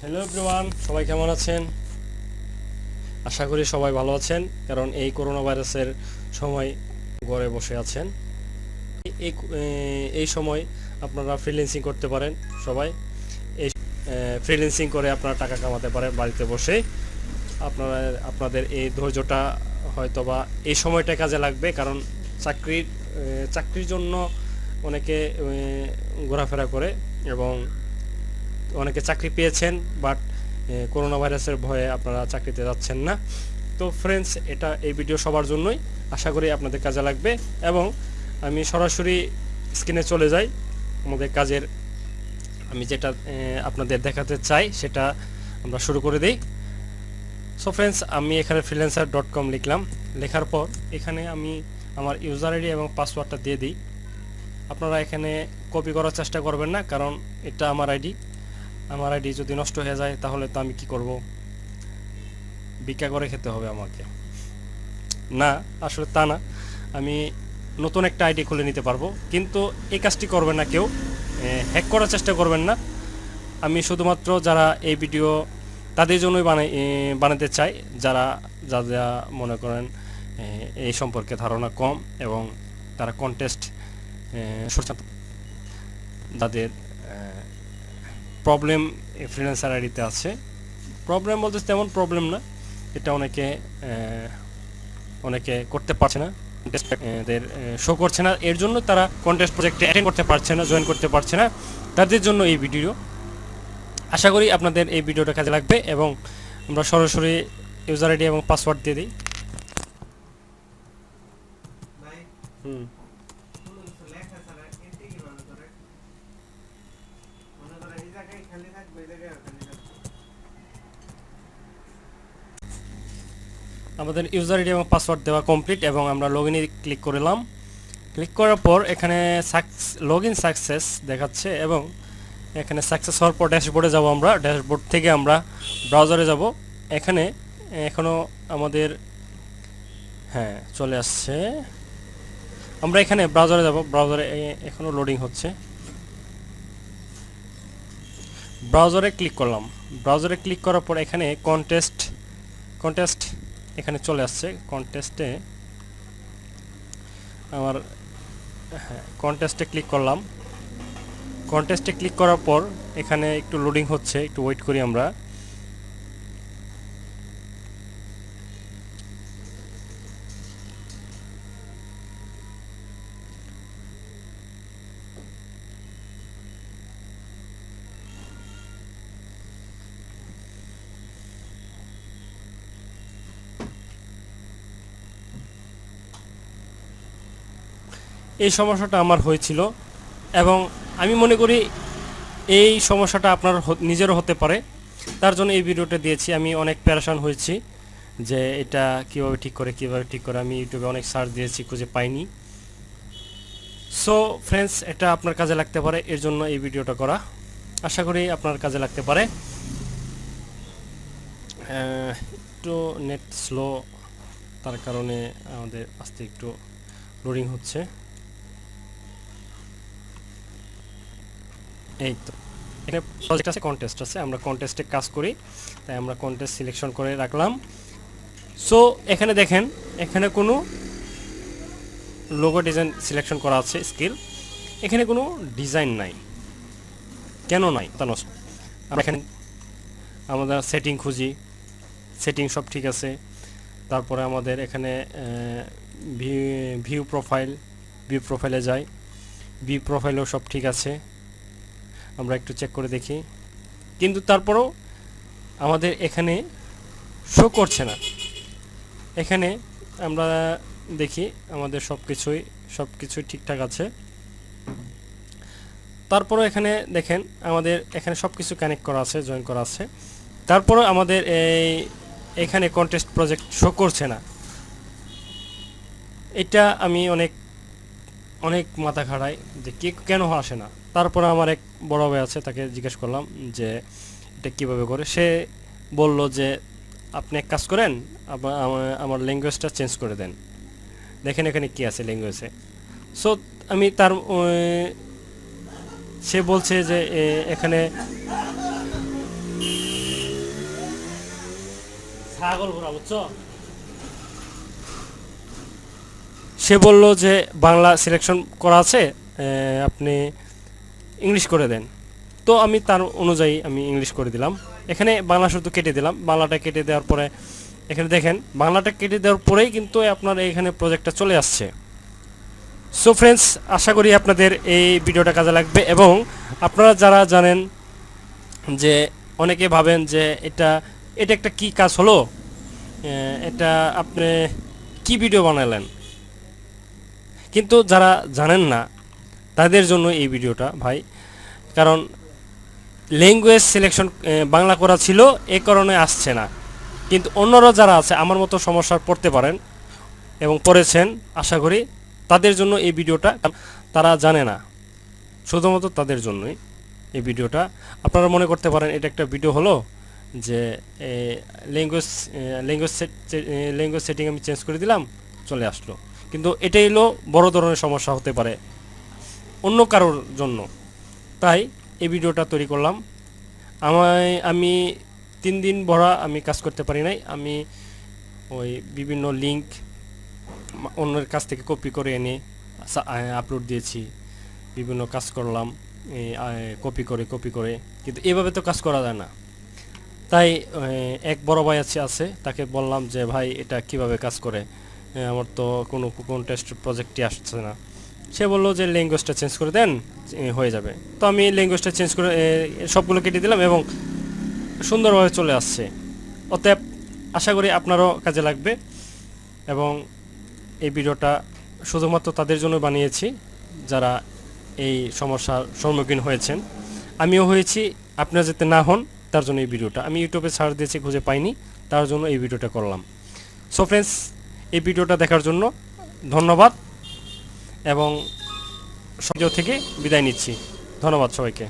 Hello everyone, সবাই কেমন আছেন? আশা করি সবাই ভালো আছেন, কারণ এই করোনা ভাইরাসের সময় ঘরে বসে আছেন। এই এই সময় আপনারা ফ্রিল্যান্সিং করতে পারেন। সবাই এই ফ্রিল্যান্সিং করে আপনারা টাকা কামাতে পারেন বাড়িতে বসে। আপনাদের এই ধৈর্যটা হয়তোবা এই সময়টা কাজে লাগবে, কারণ চাকরির জন্য অনেকে ঘোরাফেরা করে এবং অনেকে চাকরি পেয়েছেন, বাট করোনা ভাইরাসের ভয়ে আপনারা চাকরিতে যাচ্ছেন না। তো ফ্রেন্ডস, এই ভিডিও সবার জন্যই, আশা করি আপনাদের কাজে লাগবে। এবং আমি সরাসরি স্ক্রিনে চলে যাই আমাদের কাজের, আমি যেটা আপনাদের দেখাতে চাই সেটা আমরা শুরু করে দিই। সো ফ্রেন্ডস, আমি এখানে freelancer.com লিখলাম। লেখার পর এখানে আমি আমার ইউজার আইডি এবং পাসওয়ার্ডটা দিয়ে দিই। আপনারা এখানে কপি করার চেষ্টা করবেন না, কারণ এটা আমার আইডি যদি নষ্ট হয়ে যায় তাহলে তো আমি কি করব? ভিক্ষা করে খেতে হবে আমাকে। না, আসলে তা না, আমি নতুন একটা আইডি খুলে নিতে পারবো। কিন্তু এই কাজটি করবেন না কেউ, হ্যাক করার চেষ্টা করবেন না। আমি শুধুমাত্র যারা এই ভিডিও তাদের জন্যই বানাতে চাই, যারা মনে করেন এই সম্পর্কে ধারণা কম এবং তারা কন্টেস্ট যাদের প্রবলেম ফ্রিল্যান্সার আইডিতে আছে। প্রবলেম বলতে তেমন প্রবলেম না, এটা অনেকে করতে পারছে না, এদের শো করছে না, এর জন্য তারা কন্টেস্ট প্রজেক্টে অ্যাটেন্ড করতে পারছে না, জয়েন করতে পারছে না। তাদের জন্য এই ভিডিও। আশা করি আপনাদের এই ভিডিওটা কাজে লাগবে এবং আমরা সরাসরি ইউজার আইডি এবং পাসওয়ার্ড দিয়ে দিই। আমাদের ইউজার আইডি এবং পাসওয়ার্ড দেওয়া কমপ্লিট এবং আমরা লগইনে ক্লিক করলাম। ক্লিক করার পর এখানে লগইন সাকসেস দেখাচ্ছে এবং এখানে সাকসেস হওয়ার পর ড্যাশবোর্ডে যাব। আমরা ড্যাশবোর্ড থেকে আমরা ব্রাউজারে যাব। এখানে এখনও আমাদের চলে আসছে। আমরা এখানে ব্রাউজারে যাব। ব্রাউজারে এখনও লোডিং হচ্ছে। ব্রাউজারে ক্লিক করলাম। ব্রাউজারে ক্লিক করার পর এখানে কন্টেস্ট এখানে চলে আসছে। কন্টেস্টে ক্লিক করলাম। কন্টেস্টে ক্লিক করার পর এখানে একটু লোডিং হচ্ছে, একটু ওয়েট করি আমরা। এই সমস্যাটা আমার হয়েছিল এবং আমি মনে করি এই সমস্যাটা আপনার নিজেরও হতে পারে, তার জন্য এই ভিডিওটা দিয়েছি। আমি অনেক প্যারেশান হয়েছি যে এটা কীভাবে ঠিক করে আমি ইউটিউবে অনেক সার্চ দিয়েছি, খুঁজে পাইনি। সো ফ্রেন্ডস, এটা আপনার কাজে লাগতে পারে, এর জন্য এই ভিডিওটা করা। আশা করি আপনার কাজে লাগতে পারে। একটু নেট স্লো, তার কারণে আমাদের আস্তে একটু লোডিং হচ্ছে। এই তো এখানে প্রজেক্ট আছে, কন্টেস্ট আছে, আমরা কন্টেস্টে কাজ করি, তাই আমরা কন্টেস্ট সিলেকশন করে রাখলাম। সো এখানে দেখেন, এখানে কোনো লোগো ডিজাইন সিলেকশন করা আছে, স্কিল, এখানে কোনো ডিজাইন নাই। কেন নাই তা নষ্ট। আমরা এখানে আমাদের সেটিং খুঁজি, সেটিং সব ঠিক আছে। তারপরে আমাদের এখানে ভিউ প্রোফাইলে যাই, ভিউ প্রোফাইলেও সব ঠিক আছে। আমরা একটু চেক করে দেখি, কিন্তু তারপরেও আমাদের এখানে শো করছে না। এখানে আমরা দেখি আমাদের সব কিছুই ঠিকঠাক আছে। তারপরে এখানে দেখেন আমাদের এখানে সব কিছু কানেক্ট করা আছে, জয়েন করা আছে। তারপরে আমাদের এখানে কন্টেস্ট প্রজেক্ট শো করছে না। এটা আমি অনেক মাথা খাড়াই যে কেন আসে না। তারপরে আমার এক বড় ভাই আছে, তাকে জিজ্ঞেস করলাম যে এটা কীভাবে করে। সে বলল যে আপনি এক কাজ করেন, আমার ল্যাঙ্গুয়েজটা চেঞ্জ করে দেন, দেখেন এখানে কী আছে ল্যাঙ্গুয়েজে। সো আমি সে বলছে যে এখানে ছাগল ঘোরা বুঝছো। সে বলল যে বাংলা সিলেকশন করা আছে, আপনি ইংলিশ করে দেন। তো আমি তার অনুযায়ী আমি ইংলিশ করে দিলাম। এখানে বাংলা শুধু কেটে দিলাম। বাংলাটা কেটে দেওয়ার পরে এখানে দেখেন বাংলাটা কেটে দেওয়ার পরেই কিন্তু আপনার এখানে প্রজেক্টটা চলে আসছে। সো ফ্রেন্ডস, আশা করি আপনাদের এই ভিডিওটা কাজে লাগবে। এবং আপনারা যারা জানেন যে অনেকে ভাবেন যে এটা একটা কি কাজ হলো, এটা আপনি কি ভিডিও বানালেন, কিন্তু যারা জানেন না তাদের জন্য এই ভিডিওটা ভাই। কারণ ল্যাঙ্গুয়েজ সিলেকশন বাংলা করা ছিল, এই কারণে আসছে না। কিন্তু অন্যরা যারা আছে আমার মতো সমস্যার পড়তে পারেন এবং পড়েছেন, আশা করি তাদের জন্য এই ভিডিওটা, তারা জানে না, শুধুমাত্র তাদের জন্যই এই ভিডিওটা। আপনারা মনে করতে পারেন এটা একটা ভিডিও হলো যে ল্যাঙ্গুয়েজ সেটিং আমি চেঞ্জ করে দিলাম, চলে আসলো। কিন্তু এটাই হলো বড় ধরনের সমস্যা হতে পারে অন্য কারোর জন্য। তাই এই ভিডিওটা তৈরি করলাম। আমি 3 দিন ভরা আমি কাজ করতে পারি নাই। আমি ওই বিভিন্ন লিঙ্ক অন্যের কাছ থেকে কপি করে এনে আপলোড দিয়েছি, বিভিন্ন কাজ করলাম কপি করে। কিন্তু এভাবে তো কাজ করা যায় না। তাই এক বড় ভাই আছে, তাকে বললাম যে ভাই এটা কিভাবে কাজ করে, আমার তো কোনো টেস্ট প্রজেক্টই আসছে না। সে বললো যে ল্যাঙ্গুয়েজটা চেঞ্জ করে দেন, হয়ে যাবে। তো আমি ল্যাঙ্গুয়েজটা চেঞ্জ করে সবগুলো কেটে দিলাম এবং সুন্দরভাবে চলে আসছে। অতএব আশা করি আপনারও কাজে লাগবে। এবং এই ভিডিওটা শুধুমাত্র তাদের জন্য বানিয়েছি যারা এই সমস্যার সম্মুখীন হয়েছেন। আমিও হয়েছি, আপনারা যাতে না হন তার জন্য এই ভিডিওটা আমি ইউটিউবে সার্চ দিয়েছি, খুঁজে পাইনি, তার জন্য এই ভিডিওটা করলাম। সো ফ্রেন্ডস, এই ভিডিওটা দেখার জন্য ধন্যবাদ এবং সব থেকে বিদায় নিচ্ছি। ধন্যবাদ সবাইকে।